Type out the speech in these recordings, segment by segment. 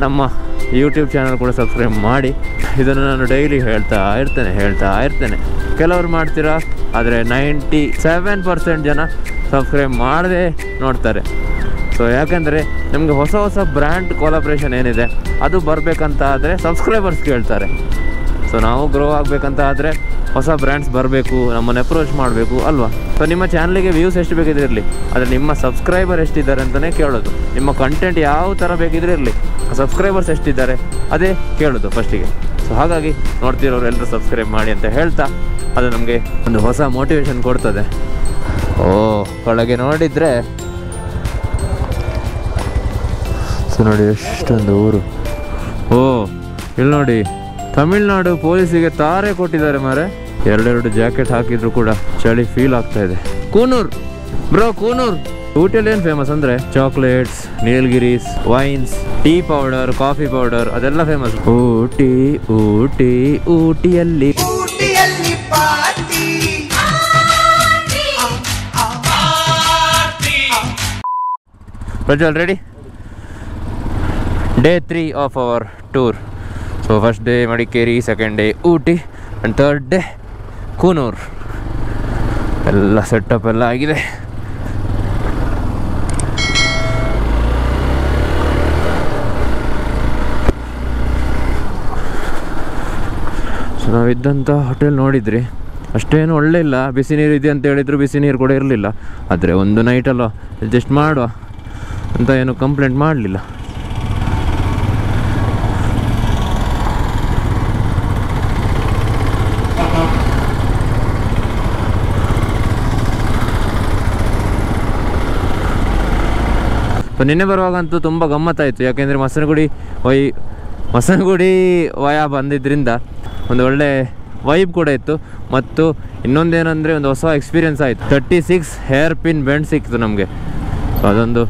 ನಮ್ಮ YouTube channel ಕೂಡ subscribe ಮಾಡಿ. ಇದನ್ನು ನಾನು ಡೈಲಿ ಹೇಳ್ತಾ ಇರ್ತೇನೆ. ಕೆಲವರು ಮಾಡ್ತೀರಾ, ಆದರೆ 97% ಜನ ಸಬ್ಸ್ಕ್ರೈಬ್ ಮಾಡದೆ ನೋಡ್ತಾರೆ. ಸೊ ಯಾಕೆಂದರೆ ನಮಗೆ ಹೊಸ ಬ್ರ್ಯಾಂಡ್ ಕೊಲಾಬ್ರೇಷನ್ ಏನಿದೆ ಅದು ಬರಬೇಕಂತ ಆದರೆ ಸಬ್ಸ್ಕ್ರೈಬರ್ಸ್ ಕೇಳ್ತಾರೆ. ಸೊ ನಾವು ಗ್ರೋ ಆಗಬೇಕಂತ ಆದರೆ ಹೊಸ ಬ್ರ್ಯಾಂಡ್ಸ್ ಬರಬೇಕು, ನಮ್ಮನ್ನು ಅಪ್ರೋಚ್ ಮಾಡಬೇಕು ಅಲ್ವಾ. ಸೊ ನಿಮ್ಮ ಚಾನಲಿಗೆ ವ್ಯೂಸ್ ಎಷ್ಟು ಬೇಕಿದ್ರೆ ಇರಲಿ, ಆದರೆ ನಿಮ್ಮ ಸಬ್ಸ್ಕ್ರೈಬರ್ ಎಷ್ಟಿದ್ದಾರೆ ಅಂತಲೇ ಕೇಳೋದು. ನಿಮ್ಮ ಕಂಟೆಂಟ್ ಯಾವ ಥರ ಬೇಕಿದ್ರೆ ಇರಲಿ, ಸಬ್ಸ್ಕ್ರೈಬರ್ಸ್ ಎಷ್ಟಿದ್ದಾರೆ ಅದೇ ಕೇಳೋದು ಫಸ್ಟಿಗೆ. ಸೊ ಹಾಗಾಗಿ ನೋಡ್ತಿರೋರು ಎಲ್ಲರೂ ಸಬ್ಸ್ಕ್ರೈಬ್ ಮಾಡಿ ಅಂತ ಹೇಳ್ತಾ, ಅದು ನಮಗೆ ಒಂದು ಹೊಸ ಮೋಟಿವೇಶನ್ ಕೊಡ್ತದೆ. ಒಳಗೆ ನೋಡಿದರೆ ಸೊ ನೋಡಿ ಎಷ್ಟೊಂದು ಊರು. ಇಲ್ಲಿ ನೋಡಿ ತಮಿಳ್ನಾಡು ಪೊಲೀಸಿಗೆ ತಾರೆ ಕೊಟ್ಟಿದ್ದಾರೆ ಮಾರೆ. ಎರಡೆರಡು ಜಾಕೆಟ್ ಹಾಕಿದ್ರು ಕೂಡ ಚಳಿ ಫೀಲ್ ಆಗ್ತಾ ಇದೆ. ಕೂನೂರ್ ಬ್ರೋ, ಕೂನೂರ್ ಊಟಿಯಲ್ಲಿ ಏನು ಫೇಮಸ್ ಅಂದರೆ chocolates, Nilgiris, wines, tea powder, coffee powder ಅದೆಲ್ಲ ಫೇಮಸ್. ಊಟಿಯಲ್ಲಿ Prajwal ready? Day 3 of our tour. So first day Madikeri, second day Ooty and third day Kunur. ಎಲ್ಲ ಸೆಟಪ್ ಎಲ್ಲ ಆಗಿದೆ. ಸೊ ನಾವಿದ್ದಂಥ ಹೋಟೆಲ್ ನೋಡಿದ್ರಿ, ಅಷ್ಟೇನು ಒಳ್ಳೆ ಇಲ್ಲ. ಬಿಸಿ ನೀರು ಇದೆ ಅಂತ ಹೇಳಿದ್ರು, ಬಿಸಿ ನೀರು ಕೂಡ ಇರಲಿಲ್ಲ. ಆದರೆ ಒಂದು ನೈಟಲ್ಲ ಅಡ್ಜಸ್ಟ್ ಮಾಡುವ ಅಂತ ಏನು ಕಂಪ್ಲೇಂಟ್ ಮಾಡಲಿಲ್ಲ. ನಿನ್ನೆ ಬರುವಾಗಂತೂ ತುಂಬ ಗಮ್ಮತ್ತಾಯಿತು. ಯಾಕೆಂದರೆ ಮಸನಗುಡಿ ವಯ ಬಂದಿದ್ದರಿಂದ ಒಂದು ಒಳ್ಳೆ ವೈಬ್ ಕೂಡ ಇತ್ತು. ಮತ್ತು ಇನ್ನೊಂದೇನೆಂದರೆ ಒಂದು ಹೊಸ ಎಕ್ಸ್ಪೀರಿಯೆನ್ಸ್ ಆಯಿತು. 36 ಹೇರ್ ಪಿನ್ ಬೆಂಡ್ ಸಿಕ್ತು ನಮಗೆ. ಅದೊಂದು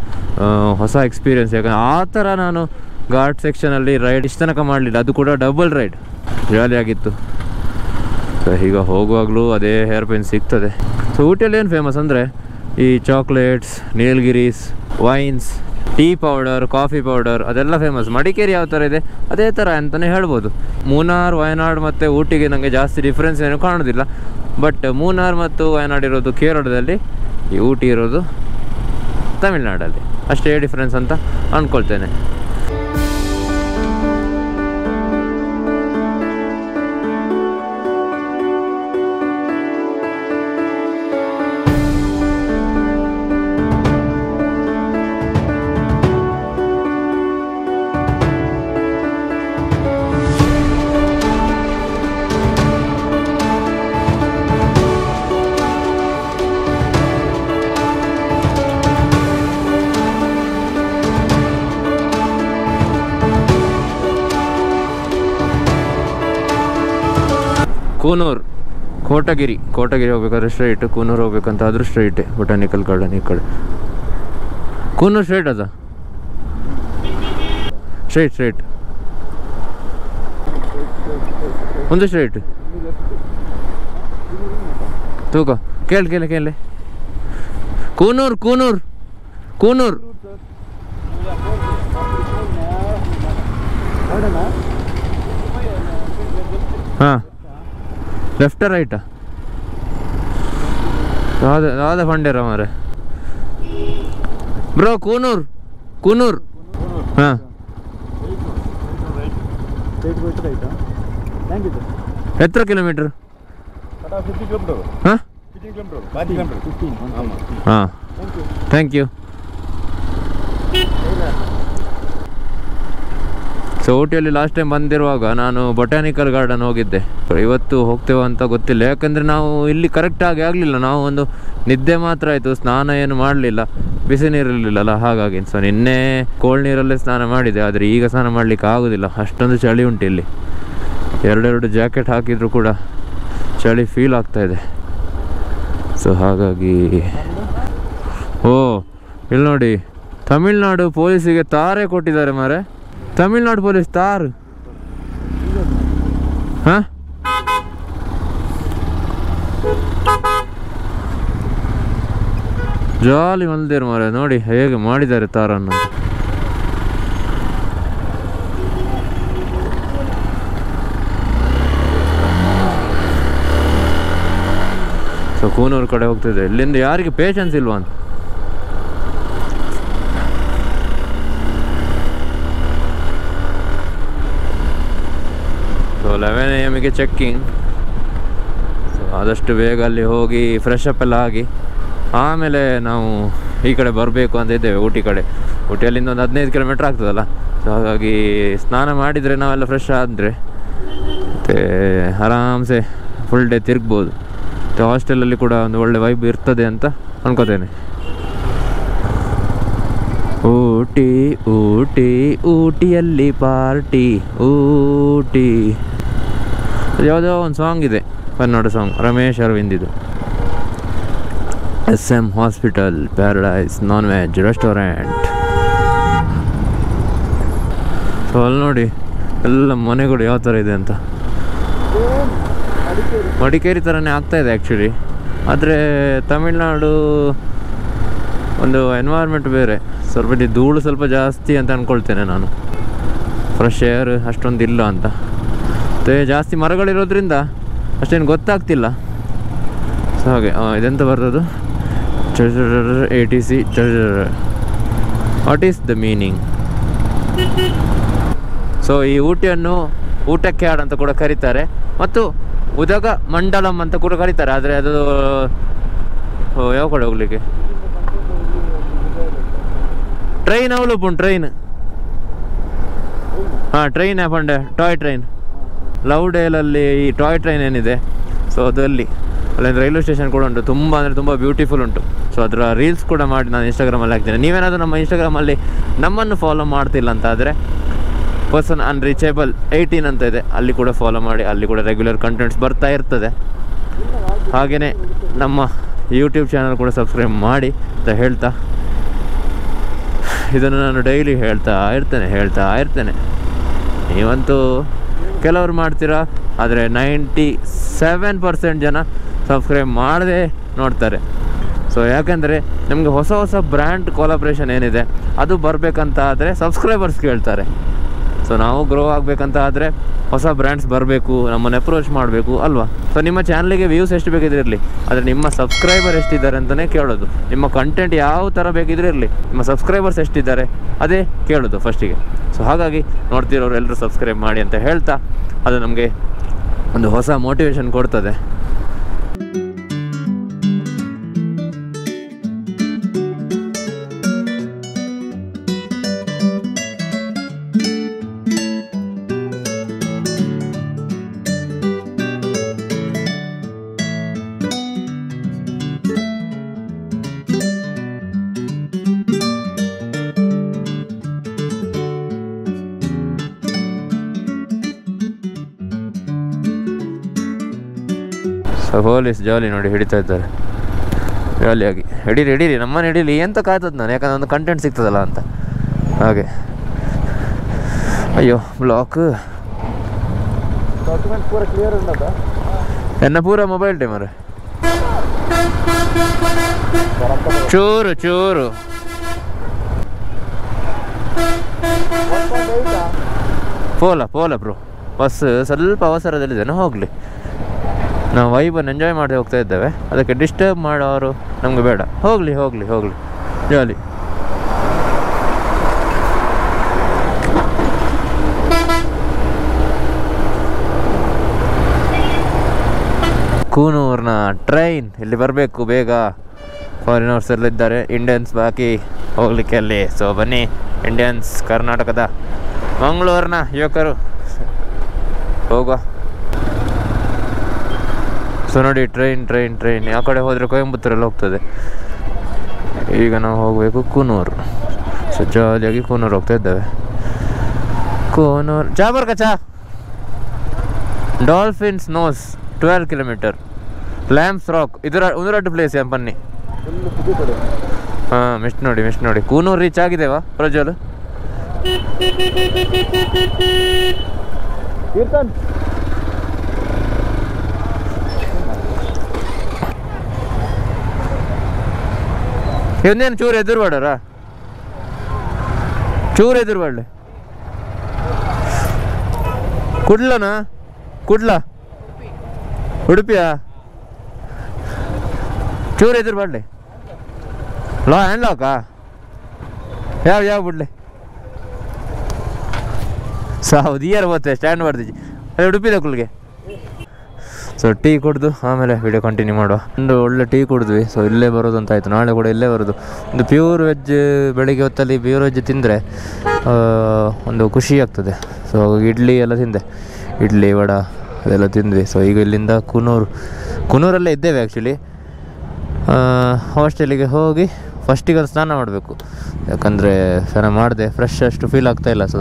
ಹೊಸ ಎಕ್ಸ್ಪೀರಿಯೆನ್ಸ್. ಯಾಕಂದರೆ ಆ ಥರ ನಾನು ಘಾಟ್ ಸೆಕ್ಷನಲ್ಲಿ ರೈಡ್ ಇಷ್ಟು ತನಕ ಮಾಡಲಿಲ್ಲ. ಅದು ಕೂಡ ಡಬಲ್ ರೈಡ್, ಜಾಲಿಯಾಗಿತ್ತು. ಸೊ ಈಗ ಹೋಗುವಾಗಲೂ ಅದೇ ಹೇರ್ ಪಿನ್ ಸಿಗ್ತದೆ. ಸೊ ಊಟಿಯಲ್ಲಿ ಏನು ಫೇಮಸ್ ಅಂದರೆ ಈ chocolates, Nilgiris, wines, tea powder, coffee powder ಅದೆಲ್ಲ ಫೇಮಸ್. ಮಡಿಕೇರಿ ಯಾವ ಥರ ಇದೆ ಅದೇ ಥರ ಅಂತಲೇ ಹೇಳ್ಬೋದು. ಮೂನಾರ್, ವಯನಾಡ್ ಮತ್ತು ಊಟಿಗೆ ನನಗೆ ಜಾಸ್ತಿ ಡಿಫ್ರೆನ್ಸ್ ಏನು ಕಾಣೋದಿಲ್ಲ. ಬಟ್ ಮೂನಾರ್ ಮತ್ತು ವಯನಾಡ್ ಇರೋದು ಕೇರಳದಲ್ಲಿ, ಈ ಊಟಿ ಇರೋದು ತಮಿಳ್ನಾಡಲ್ಲಿ. ಅಷ್ಟೇ ಡಿಫ್ರೆನ್ಸ್ ಅಂತ ಅಂದ್ಕೊಳ್ತೇನೆ. ಕೂನೂರ್, ಕೋಟಗಿರಿ ಹೋಗ್ಬೇಕಾದ್ರೆ ಸ್ಟ್ರೈಟ್, ಕೂನೂರ್ ಹೋಗ್ಬೇಕಂತ ಆದರೂ ಸ್ಟ್ರೈಟೇ. ಬೊಟಾನಿಕಲ್ ಗಾರ್ಡನ್ ಈ ಕಡೆ. ಕೂನೂರ್ ಸ್ಟ್ರೈಟ್ ಅದ, ಸ್ಟ್ರೈಟ್ ಒಂದು ಸ್ಟ್ರೈಟ್ ತೂಕ ಕೇಳಿ. ಕೂನೂರ್ ಹಾಂ, ಲೆಫ್ಟ ರೈಟಾ? ಯಾವ್ದು ಫಂಡೇರ ಮಾರೆ ಬ್ರೋ? ಕೂನೂರ್ ಹಾಂ. ಎತ್ತರ ಕಿಲೋಮೀಟರ್? ಹಾಂ ಹಾಂ, ಥ್ಯಾಂಕ್ ಯು. ಸೊ ಊಟಿಯಲ್ಲಿ ಲಾಸ್ಟ್ ಟೈಮ್ ಬಂದಿರುವಾಗ ನಾನು ಬೊಟಾನಿಕಲ್ ಗಾರ್ಡನ್ ಹೋಗಿದ್ದೆ. ಇವತ್ತು ಹೋಗ್ತೇವೆ ಅಂತ ಗೊತ್ತಿಲ್ಲ, ಯಾಕಂದರೆ ನಾವು ಇಲ್ಲಿ ಕರೆಕ್ಟಾಗಿ ಆಗಲಿಲ್ಲ. ನಾವು ಒಂದು ನಿದ್ದೆ ಮಾತ್ರ ಆಯಿತು, ಸ್ನಾನ ಏನು ಮಾಡಲಿಲ್ಲ, ಬಿಸಿ ನೀರಿರಲಿಲ್ಲಲ್ಲ ಹಾಗಾಗಿ. ಸೊ ನಿನ್ನೆ ಕೋಲ್ಡ್ ನೀರಲ್ಲೇ ಸ್ನಾನ ಮಾಡಿದೆ, ಆದರೆ ಈಗ ಸ್ನಾನ ಮಾಡಲಿಕ್ಕೆ ಆಗೋದಿಲ್ಲ, ಅಷ್ಟೊಂದು ಚಳಿ ಉಂಟು ಇಲ್ಲಿ. ಎರಡೆರಡು ಜಾಕೆಟ್ ಹಾಕಿದರೂ ಕೂಡ ಚಳಿ ಫೀಲ್ ಆಗ್ತಾ ಇದೆ. ಸೊ ಹಾಗಾಗಿ ಇಲ್ಲಿ ನೋಡಿ ತಮಿಳ್ನಾಡು ಪೊಲೀಸಿಗೆ ತಾರೆ ಕೊಟ್ಟಿದ್ದಾರೆ ಮಾರೆ. ತಮಿಳ್ನಾಡು ಪೊಲೀಸ್ ತಾರ್. ಹಾಂ, ಜಾಲಿ ಮಲ್ದೇರು ಮಾರೆ. ನೋಡಿ ಹೇಗೆ ಮಾಡಿದ್ದಾರೆ ತಾರನ್ನು. ಸೊ ಕೂನೂರು ಕಡೆ ಹೋಗ್ತಿದ್ದೆ. ಇಲ್ಲಿಂದ ಯಾರಿಗೆ ಪೇಷನ್ಸ್ ಇಲ್ವಾ ಅಂತ. So 11 AM checking. ಸೊ ಆದಷ್ಟು ಬೇಗ ಅಲ್ಲಿ ಹೋಗಿ ಫ್ರೆಶ್ ಅಪ್ ಎಲ್ಲ ಆಗಿ ಆಮೇಲೆ ನಾವು ಈ ಕಡೆ ಬರಬೇಕು ಅಂತ ಇದ್ದೇವೆ, ಊಟಿ ಕಡೆ. ಊಟಿಯಲ್ಲಿಂದ ಒಂದು 15 ಕಿಲೋಮೀಟ್ರ್ ಆಗ್ತದಲ್ಲ. ಸೊ ಹಾಗಾಗಿ ಸ್ನಾನ ಮಾಡಿದರೆ ನಾವೆಲ್ಲ ಫ್ರೆಶ್ ಆದರೆ ಮತ್ತು ಆರಾಮ್ಸೆ ಫುಲ್ ಡೇ ತಿರುಗ್ಬೋದು. ಮತ್ತು ಹಾಸ್ಟೆಲಲ್ಲಿ ಕೂಡ ಒಂದು ಒಳ್ಳೆ ವೈಬ್ ಇರ್ತದೆ ಅಂತ ಅನ್ಕೋತೇನೆ. ಊಟಿ ಊಟಿ ಊಟಿಯಲ್ಲಿ ಪಾರ್ಟಿ ಊಟಿ, ಯಾವುದೋ ಒಂದು ಸಾಂಗ್ ಇದೆ, ಕನ್ನಡ ಸಾಂಗ್, ರಮೇಶ್ ಅರವಿಂದಿದು. SM hospital Paradise non veg restaurant. So ಅಲ್ಲಿ ನೋಡಿ ಎಲ್ಲ ಮನೆಗಳು ಯಾವ ಥರ ಇದೆ ಅಂತ. ಮಡಿಕೇರಿ ಥರನೇ ಆಗ್ತಾಯಿದೆ ಆ್ಯಕ್ಚುಲಿ. ಆದರೆ ತಮಿಳ್ನಾಡು ಒಂದು ಎನ್ವೈರ್ಮೆಂಟ್ ಬೇರೆ, ಸ್ವಲ್ಪ ಧೂಳು ಸ್ವಲ್ಪ ಜಾಸ್ತಿ ಅಂತ ಅಂದ್ಕೊಳ್ತೇನೆ ನಾನು. ಫ್ರೆಶ್ ಏರ್ ಅಷ್ಟೊಂದು ಇಲ್ಲ ಅಂತ. ಮತ್ತು ಜಾಸ್ತಿ ಮರಗಳಿರೋದ್ರಿಂದ ಅಷ್ಟೇನು ಗೊತ್ತಾಗ್ತಿಲ್ಲ. ಸೊ ಹಾಗೆ ಇದೆಂತ ಬರೋದು ATC. What is the meaning? So ಈ ಊಟಿಯನ್ನು ಊಟಕ್ಕೆ ಹಾಡು ಅಂತ ಕೂಡ ಕರೀತಾರೆ ಮತ್ತು ಉದಗ ಮಂಡಲಂ ಅಂತ ಕೂಡ ಕರೀತಾರೆ. ಆದರೆ ಅದು ಯಾವ ಕಡೆ ಹೋಗ್ಲಿಕ್ಕೆ? ಟ್ರೈನ್ ಅವಲುಪುಂಡು ಟ್ರೈನ್. ಹಾಂ ಟ್ರೈನ್ ಪಂಡೆ ಟಾಯ್ ಟ್ರೈನ್. ಲವ್ ಡೇಲಲ್ಲಿ ಈ ಟಾಯ್ ಟ್ರೈನ್ ಏನಿದೆ, ಸೊ ಅದಲ್ಲಿ ಅಲ್ಲೊಂದು ರೈಲ್ವೆ ಸ್ಟೇಷನ್ ಕೂಡ ಉಂಟು. ತುಂಬ ಅಂದರೆ ತುಂಬ ಬ್ಯೂಟಿಫುಲ್ ಉಂಟು. ಸೊ ಅದರ ರೀಲ್ಸ್ ಕೂಡ ಮಾಡಿ ನಾನು ಇನ್ಸ್ಟಾಗ್ರಾಮಲ್ಲಿ ಹಾಕ್ತೇನೆ. ನೀವೇನಾದರೂ ನಮ್ಮ ಇನ್ಸ್ಟಾಗ್ರಾಮಲ್ಲಿ ನಮ್ಮನ್ನು ಫಾಲೋ ಮಾಡ್ತಿಲ್ಲ ಅಂತ ಆದರೆ ಪರ್ಸನ್ ಅನ್ರೀಚೇಬಲ್ 18 ಅಂತ ಇದೆ, ಅಲ್ಲಿ ಕೂಡ ಫಾಲೋ ಮಾಡಿ. ಅಲ್ಲಿ ಕೂಡ ರೆಗ್ಯುಲರ್ ಕಂಟೆಂಟ್ಸ್ ಬರ್ತಾ ಇರ್ತದೆ. ಹಾಗೆಯೇ ನಮ್ಮ ಯೂಟ್ಯೂಬ್ ಚಾನಲ್ ಕೂಡ ಸಬ್ಸ್ಕ್ರೈಬ್ ಮಾಡಿ ಅಂತ ಹೇಳ್ತಾ, ಇದನ್ನು ನಾನು ಡೈಲಿ ಹೇಳ್ತಾ ಇರ್ತೇನೆ. ನೀವಂತೂ ಕೆಲವರು ಮಾಡ್ತೀರಾ, ಆದರೆ 97% ಜನ ಸಬ್ಸ್ಕ್ರೈಬ್ ಮಾಡದೆ ನೋಡ್ತಾರೆ. ಸೊ ಯಾಕೆಂದರೆ ನಮಗೆ ಹೊಸ ಹೊಸ ಬ್ರ್ಯಾಂಡ್ ಕೊಲಾಬ್ರೇಷನ್ ಏನಿದೆ ಅದು ಬರಬೇಕಂತ ಆದರೆ ಸಬ್ಸ್ಕ್ರೈಬರ್ಸ್ ಕೇಳ್ತಾರೆ. ಸೊ ನಾವು ಗ್ರೋ ಆಗಬೇಕಂತ ಆದರೆ ಹೊಸ ಬ್ರ್ಯಾಂಡ್ಸ್ ಬರಬೇಕು, ನಮ್ಮನ್ನು ಅಪ್ರೋಚ್ ಮಾಡಬೇಕು ಅಲ್ವಾ. ಸೊ ನಿಮ್ಮ ಚಾನಲಿಗೆ ವ್ಯೂಸ್ ಎಷ್ಟು ಬೇಕಿದ್ರೆ ಇರಲಿ, ಆದರೆ ನಿಮ್ಮ ಸಬ್ಸ್ಕ್ರೈಬರ್ ಎಷ್ಟಿದ್ದಾರೆ ಅಂತಲೇ ಕೇಳೋದು. ನಿಮ್ಮ ಕಂಟೆಂಟ್ ಯಾವ ಥರ ಬೇಕಿದ್ರೆ ಇರಲಿ, ನಿಮ್ಮ ಸಬ್ಸ್ಕ್ರೈಬರ್ಸ್ ಎಷ್ಟಿದ್ದಾರೆ ಅದೇ ಕೇಳೋದು ಫಸ್ಟಿಗೆ. ಸೊ ಹಾಗಾಗಿ ನೋಡ್ತಿರೋರು ಎಲ್ಲರೂ ಸಬ್ಸ್ಕ್ರೈಬ್ ಮಾಡಿ ಅಂತ ಹೇಳ್ತಾ, ಅದು ನಮಗೆ ಒಂದು ಹೊಸ ಮೋಟಿವೇಶನ್ ಕೊಡ್ತದೆ. ಸೊ ಪೊಲೀಸ್ ಜಾಲಿ ನೋಡಿ ಹಿಡಿತಾ ಇದ್ದಾರೆ, ಜಾಲಿಯಾಗಿ ಹಿಡೀರಿ ನಮ್ಮನ್ನು ಹಿಡೀಲಿ ಎಂತ ಕಾಯ್ತದೆ ನಾನು, ಯಾಕಂದ್ರೆ ಒಂದು ಕಂಟೆಂಟ್ ಸಿಗ್ತದಲ್ಲ ಅಂತ. ಹಾಗೆ ಅಯ್ಯೋ ಬ್ಲಾಕ್ ಎನ್ನ ಪೂರ ಮೊಬೈಲ್ ಟೈಮರ್ ಚೂರು ಪೋಲ ಬ್ರೋ. ಬಸ್ ಸ್ವಲ್ಪ ಅವಸರದಲ್ಲಿದ್ದೇನೆ, ಹೋಗಲಿ. ನಾವು ವೈಬನ್ನು ಎಂಜಾಯ್ ಮಾಡಿ ಹೋಗ್ತಾ ಇದ್ದೇವೆ, ಅದಕ್ಕೆ ಡಿಸ್ಟರ್ಬ್ ಮಾಡೋರು ನಮಗೆ ಬೇಡ. ಹೋಗಲಿ ಜಾಲಿ. ಕೂನೂರಿನ ಟ್ರೈನ್ ಇಲ್ಲಿ ಬರಬೇಕು ಬೇಗ. ಫಾರಿನರ್ಸ್ ಎಲ್ಲ ಇದ್ದಾರೆ, ಇಂಡಿಯನ್ಸ್ ಬಾಕಿ ಹೋಗ್ಲಿಕ್ಕೆ ಅಲ್ಲಿ. ಸೊ ಬನ್ನಿ, ಇಂಡಿಯನ್ಸ್ ಕರ್ನಾಟಕದ ಮಂಗಳೂರಿನ ಯುವಕರು ಹೋಗುವ. ಸೊ ನೋಡಿ ಟ್ರೈನ್ ಆ ಕಡೆ ಹೋದರೆ ಕೊಯಂಬತ್ತೂರಲ್ಲಿ ಹೋಗ್ತದೆ. ಈಗ ನಾವು ಹೋಗಬೇಕು ಕೂನೂರು. ಸೊ ಜಾಲಿಯಾಗಿ ಕೂನೂರು ಹೋಗ್ತಾ ಇದ್ದೇವೆ. ಕೂನೂರು ಚಾ ಬರ್ಕಚಾ. Dolphins Nose 12 kilometre. Lambs Rock ಇದರ ಒಂದೆರಡು ಪ್ಲೇಸ್ ಬನ್ನಿ. ಹಾಂ ಮಿಸ್ಟ್ ನೋಡಿ. ಕೂನೂರು ರೀಚ್ ಆಗಿದ್ದೇವಾ ಪ್ರಜ್ವಲ್? ಇವನ್ನೇನು ಚೂರು ಎದುರುಬೇಡರ, ಎದುರುಬೇಡಲೆ. ಕುಡ್ಲ ಉಡುಪಿಯಾ? ಚೂರು ಎದುರು ಬರಲಿ ಹ್ಯಾಂಡ್ ಲಾಕಾ ಯಾವ ಬಿಡ್ಲಿ ಸೌದಿಯರ್ ಬರ್ತೇವೆ ಸ್ಟ್ಯಾಂಡ್ ಬರ್ತೀವಿ ಅದೇ ಉಡುಪಿದ ಕುಲ್ಗೆ. ಸೊ ಟೀ ಕುಡಿದು ಆಮೇಲೆ ವಿಡಿಯೋ ಕಂಟಿನ್ಯೂ ಮಾಡುವ. ಒಂದು ಒಳ್ಳೆ ಟೀ ಕುಡಿದ್ವಿ. ಸೊ ಇಲ್ಲೇ ಬರೋದು ಅಂತ ಆಯಿತು, ನಾಳೆ ಕೂಡ ಇಲ್ಲೇ ಬರೋದು. ಒಂದು ಪ್ಯೂರ್ ವೆಜ್ ಬೆಳಿಗ್ಗೆ ಹೊತ್ತಲ್ಲಿ ಪ್ಯೂರ್ ವೆಜ್ ತಿಂದರೆ ಒಂದು ಖುಷಿ ಆಗ್ತದೆ. ಸೊ ಇಡ್ಲಿ ಎಲ್ಲ ತಿಂದೆ, ಇಡ್ಲಿ ವಡ ಅದೆಲ್ಲ ತಿಂದ್ವಿ. ಸೊ ಈಗ ಇಲ್ಲಿಂದ ಕುನೂರಲ್ಲೇ ಇದ್ದೇವೆ ಆ್ಯಕ್ಚುಲಿ. ಹಾಸ್ಟೆಲಿಗೆ ಹೋಗಿ ಫಸ್ಟಿಗೆ ಸ್ನಾನ ಮಾಡಬೇಕು, ಯಾಕಂದರೆ ಸ್ನಾನ ಮಾಡಿದೆ ಫ್ರೆಶ್ ಅಷ್ಟು ಫೀಲ್ ಆಗ್ತಾಯಿಲ್ಲ. ಸೊ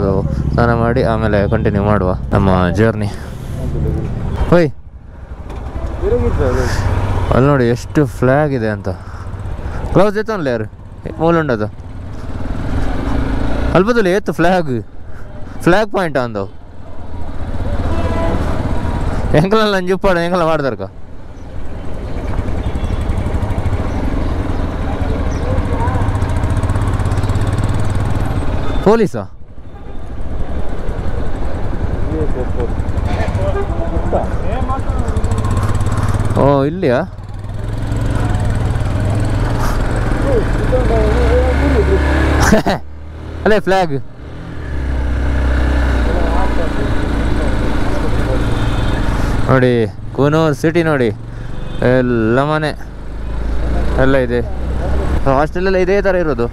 ಸ್ನಾನ ಮಾಡಿ ಆಮೇಲೆ ಕಂಟಿನ್ಯೂ ಮಾಡುವ ನಮ್ಮ ಜರ್ನಿ. ಹೋಯ್ ಅಲ್ಲಿ ನೋಡಿ ಎಷ್ಟು ಫ್ಲ್ಯಾಗ್ ಇದೆ ಅಂತ. ಕ್ಲೌಸ್ ಎತ್ತಲ್ಲ ಯಾರು ಮೂಲುಂಡದು ಅಲ್ಪದಲ್ಲಿ ಎತ್ತು ಫ್ಲ್ಯಾಗ್ ಪಾಯಿಂಟ್ ಅಂದವು ಎಂಕಲಲ್ಲ ಅಂಜುಪ್ಪಾಡ ಎಂಕಲ ಮಾಡ್ದಾರ್ಕ. ಪೊಲೀಸಾ? ಓ ಇಲ್ಲಿಯಾ? ಅಲ್ಲೇ ಫ್ಲ್ಯಾಗ್ ನೋಡಿ, ಕೂನೂರ್ ಸಿಟಿ ನೋಡಿ, ಎಲ್ಲ ಮನೆ ಎಲ್ಲ ಇದೆ. ಹಾಸ್ಟೆಲೆಲ್ಲ ಇದೇ ಥರ ಇರೋದು,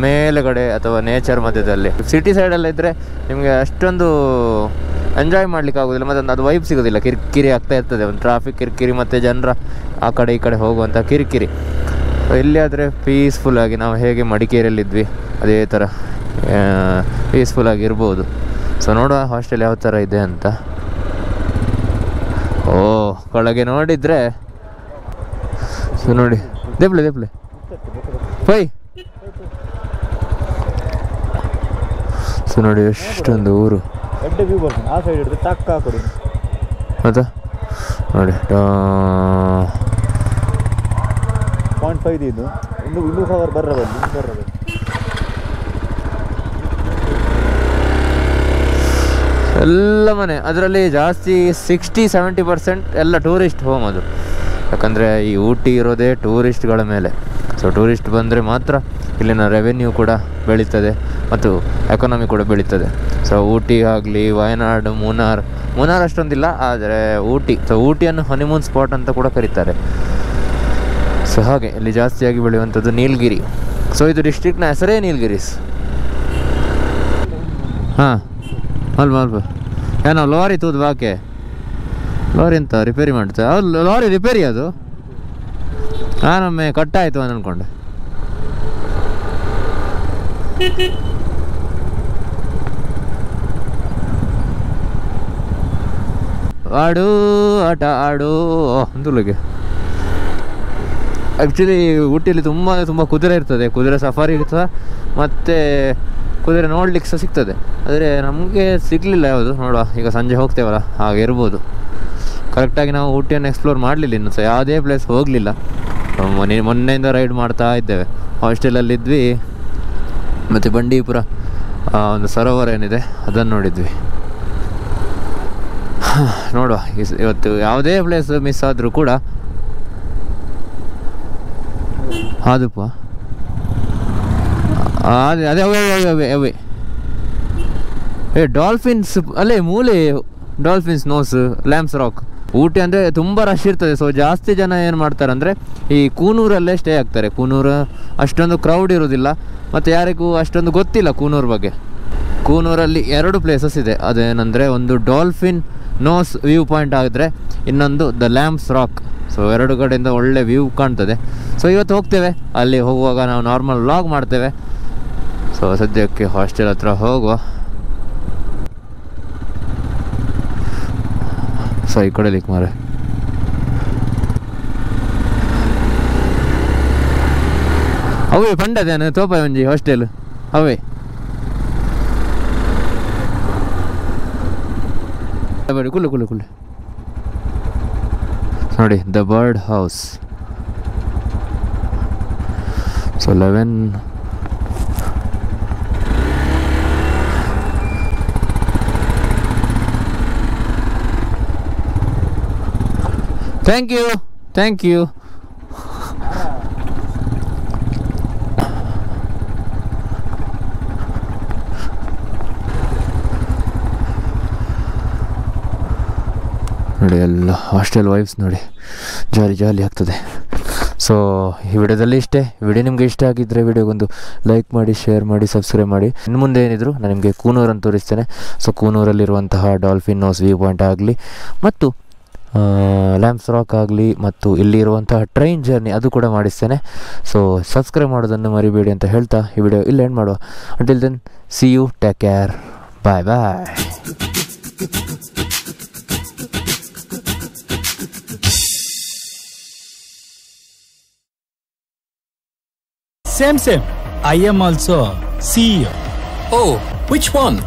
ಮೇಲುಗಡೆ ಅಥವಾ ನೇಚರ್ ಮಧ್ಯದಲ್ಲಿ. ಸಿಟಿ ಸೈಡೆಲ್ಲ ಇದ್ದರೆ ನಿಮಗೆ ಅಷ್ಟೊಂದು ಎಂಜಾಯ್ ಮಾಡ್ಲಿಕ್ಕೆ ಆಗೋದಿಲ್ಲ, ಮತ್ತು ಅದು ವೈಬ್ ಸಿಗೋದಿಲ್ಲ, ಕಿರಿಕಿರಿ ಆಗ್ತಾ ಇರ್ತದೆ. ಒಂದು ಟ್ರಾಫಿಕ್ ಕಿರಿಕಿರಿ ಮತ್ತು ಜನರ ಆ ಕಡೆ ಈ ಕಡೆ ಹೋಗುವಂಥ ಕಿರಿಕಿರಿ. ಇಲ್ಲಿ ಆದರೆ ಪೀಸ್ಫುಲ್ಲಾಗಿ ನಾವು ಹೇಗೆ ಮಡಿಕೇರಿಯಲ್ಲಿದ್ವಿ ಅದೇ ಥರ ಪೀಸ್ಫುಲ್ಲಾಗಿ ಇರ್ಬೋದು. ಸೊ ನೋಡುವ ಹಾಸ್ಟೆಲ್ ಯಾವ ಥರ ಇದೆ ಅಂತ. ಓ ಕೆಳಗೆ ನೋಡಿದರೆ ಸೊ ನೋಡಿ ದೇಪ್ಲೆ ಪೈ. ಸೊ ನೋಡಿ ಎಷ್ಟೊಂದು ಊರು ಮತ್ತೆ ನೋಡಿ 0.5 ಇದು ಇನ್ನೂ ಕವರ್ ಬರ್ರಬಲ್ಲಿ ಎಲ್ಲ ಮನೆ. ಅದರಲ್ಲಿ ಜಾಸ್ತಿ 60-70% ಎಲ್ಲ ಟೂರಿಸ್ಟ್ ಹೋಮ್ ಅದು. ಯಾಕಂದರೆ ಈ ಊಟಿ ಇರೋದೇ ಟೂರಿಸ್ಟ್ಗಳ ಮೇಲೆ. ಸೊ ಟೂರಿಸ್ಟ್ ಬಂದರೆ ಮಾತ್ರ ಇಲ್ಲಿನ ರೆವೆನ್ಯೂ ಕೂಡ ಬೆಳೀತದೆ ಮತ್ತು ಎಕಾನಮಿ ಕೂಡ ಬೆಳೀತದೆ. ಸೊ ಊಟಿ ಆಗಲಿ, ವಯನಾಡು, ಮೂನಾರ್ ಅಷ್ಟೊಂದಿಲ್ಲ, ಆದರೆ ಊಟಿ. ಸೊ ಊಟಿಯನ್ನು ಹನಿಮೂನ್ ಸ್ಪಾಟ್ ಅಂತ ಕೂಡ ಕರೀತಾರೆ. ಸೊ ಹಾಗೆ ಇಲ್ಲಿ ಜಾಸ್ತಿಯಾಗಿ ಬೆಳೆಯುವಂಥದ್ದು ನೀಲಗಿರಿ. ಸೊ ಇದು ಡಿಸ್ಟ್ರಿಕ್ಟ್ನ ಹೆಸರೇ ನೀಲಗಿರೀಸ್. ಹಾಂ ಅಲ್ಪ ಏನೋ ಲಾರಿ ತೂದು ಬಾಕೆ ಲಾರಿ ಅಂತ ರಿಪೇರಿ ಮಾಡ್ತಾರೆ. ಅದು ಲಾರಿ ರಿಪೇರಿ ಅದು. ನಾನೊಮ್ಮೆ ಕಟ್ಟಾಯಿತು ಅಂತ ಅಂದ್ಕೊಂಡೆ. ಆಡು ಆಟ ಆಡು ಅಂತುಲಿಗೆ. ಆ್ಯಕ್ಚುಲಿ ಊಟಿಯಲ್ಲಿ ತುಂಬ ಕುದುರೆ ಇರ್ತದೆ, ಕುದುರೆ ಸಫಾರಿ ಇರ್ತದೆ, ಮತ್ತು ಕುದುರೆ ನೋಡ್ಲಿಕ್ಕೆ ಸಹ ಸಿಗ್ತದೆ. ಆದರೆ ನಮಗೆ ಸಿಗಲಿಲ್ಲ ಯಾವುದು. ನೋಡುವ ಈಗ ಸಂಜೆ ಹೋಗ್ತೇವಲ್ಲ, ಹಾಗೆ ಇರ್ಬೋದು. ಕರೆಕ್ಟಾಗಿ ನಾವು ಊಟಿಯನ್ನು ಎಕ್ಸ್ಪ್ಲೋರ್ ಮಾಡಲಿಲ್ಲ, ಇನ್ನು ಸಹ ಯಾವುದೇ ಪ್ಲೇಸ್ ಹೋಗಲಿಲ್ಲ. ಮೊನ್ನೆಯಿಂದ ರೈಡ್ ಮಾಡ್ತಾ ಇದ್ದೇವೆ. ಹಾಸ್ಟೆಲಲ್ಲಿದ್ವಿ, ಮತ್ತು ಬಂಡೀಪುರ ಒಂದು ಸರೋವರ ಏನಿದೆ ಅದನ್ನು ನೋಡಿದ್ವಿ. ನೋಡುವ ಇವತ್ತು ಯಾವುದೇ ಪ್ಲೇಸ್ ಮಿಸ್ ಆದರೂ ಕೂಡ ಹಾದುಪ್ಪ ಅದೇ ಅವೇ ಡಾಲ್ಫಿನ್ಸ್ ಅಲ್ಲೇ ಮೂಲೆ Dolphin's Nose Lamb's Rock. Ooty ಅಂದರೆ ತುಂಬ ರಶ್ ಇರ್ತದೆ. ಸೊ ಜಾಸ್ತಿ ಜನ ಏನು ಮಾಡ್ತಾರೆ ಅಂದರೆ ಈ ಕೂನೂರಲ್ಲೇ ಸ್ಟೇ ಆಗ್ತಾರೆ. ಕೂನೂರು ಅಷ್ಟೊಂದು ಕ್ರೌಡ್ ಇರೋದಿಲ್ಲ, ಮತ್ತು ಯಾರಿಗೂ ಅಷ್ಟೊಂದು ಗೊತ್ತಿಲ್ಲ ಕೂನೂರು ಬಗ್ಗೆ. ಕೂನೂರಲ್ಲಿ 2 ಪ್ಲೇಸಸ್ ಇದೆ. ಅದೇನೆಂದರೆ ಒಂದು ಡಾಲ್ಫಿನ್ ನೋಸ್ ವ್ಯೂ ಪಾಯಿಂಟ್ ಆಗಿದ್ರೆ, ಇನ್ನೊಂದು ದ ಲ್ಯಾಂಪ್ಸ್ ರಾಕ್. ಸೊ 2 ಕಡೆಯಿಂದ ಒಳ್ಳೆ ವ್ಯೂ ಕಾಣ್ತದೆ. ಸೊ ಇವತ್ತು ಹೋಗ್ತೇವೆ, ಅಲ್ಲಿ ಹೋಗುವಾಗ ನಾವು ನಾರ್ಮಲ್ ವ್ಲಾಗ್ ಮಾಡ್ತೇವೆ. ಸೊ ಸದ್ಯಕ್ಕೆ ಹಾಸ್ಟೆಲ್ ಹತ್ರ ಹೋಗುವ. ಸೊ ಈ ಕಡೆ ಲಿಕ್ ಮಾರೆ ಅವೇ ಪಂಡದೇನು ತೋಪಾಯಿ ಒಂಜಿ ಹಾಸ್ಟೆಲ್ ಅವೇ ಕುಲ್ಲು ನೋಡಿ the bird house. So 11 thank you ನೋಡಿ ಎಲ್ಲ ಹಾಸ್ಟೆಲ್ ವೈಬ್ಸ್ ನೋಡಿ, ಜಾಲಿ ಆಗ್ತದೆ. ಸೊ ಈ ವಿಡಿಯೋದಲ್ಲಿ ಇಷ್ಟೇ. ವಿಡಿಯೋ ನಿಮಗೆ ಇಷ್ಟ ಆಗಿದ್ದರೆ ವಿಡಿಯೋಗೊಂದು ಲೈಕ್ ಮಾಡಿ, ಶೇರ್ ಮಾಡಿ, ಸಬ್ಸ್ಕ್ರೈಬ್ ಮಾಡಿ. ಇನ್ನು ಮುಂದೆ ಏನಿದ್ರು ನಾನು ನಿಮಗೆ ಕೂನೂರನ್ನು ತೋರಿಸ್ತೇನೆ. ಸೊ ಕೂನೂರಲ್ಲಿರುವಂತಹ ಡಾಲ್ಫಿನ್ ನೋಸ್ ವ್ಯೂ ಪಾಯಿಂಟ್ ಆಗಲಿ ಮತ್ತು ಲ್ಯಾಂಪ್ಸ್ ರಾಕ್ ಆಗಲಿ ಮತ್ತು ಇಲ್ಲಿರುವಂತಹ ಟ್ರೈನ್ ಜರ್ನಿ ಅದು ಕೂಡ ಮಾಡಿಸ್ತೇನೆ. ಸೊ ಸಬ್ಸ್ಕ್ರೈಬ್ ಮಾಡೋದನ್ನು ಮರಿಬೇಡಿ ಅಂತ ಹೇಳ್ತಾ ಈ ವಿಡಿಯೋ ಇಲ್ಲಿ ಎಂಡ್ ಮಾಡುವ. Until then see you, take care, bye. Same. I am also CEO. Oh, which one?